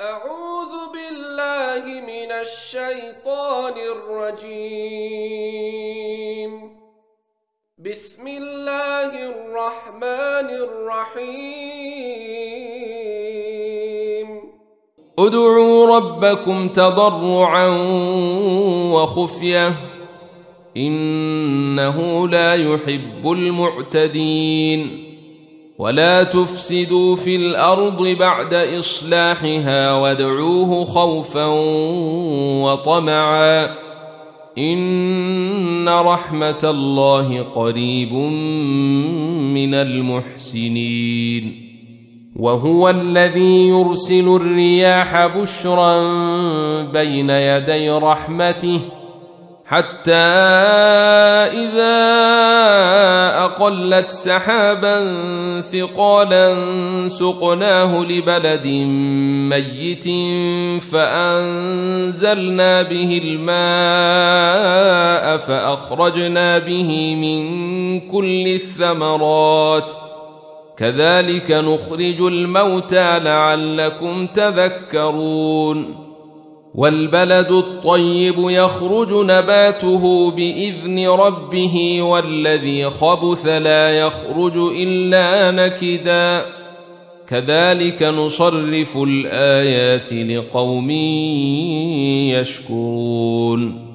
أعوذ بالله من الشيطان الرجيم. بسم الله الرحمن الرحيم. ادعوا ربكم تضرعا وخفية إنه لا يحب المعتدين ولا تفسدوا في الأرض بعد إصلاحها وادعوه خوفا وطمعا إن رحمة الله قريب من المحسنين وهو الذي يرسل الرياح بشرا بين يدي رحمته حتى إذا أقلت سحابا ثقالا سقناه لبلد ميت فأنزلنا به الماء فأخرجنا به من كل الثمرات كذلك نخرج الموتى لعلكم تذكرون والبلد الطيب يخرج نباته بإذن ربه والذي خبث لا يخرج إلا نكدا كذلك نصرف الآيات لقوم يشكرون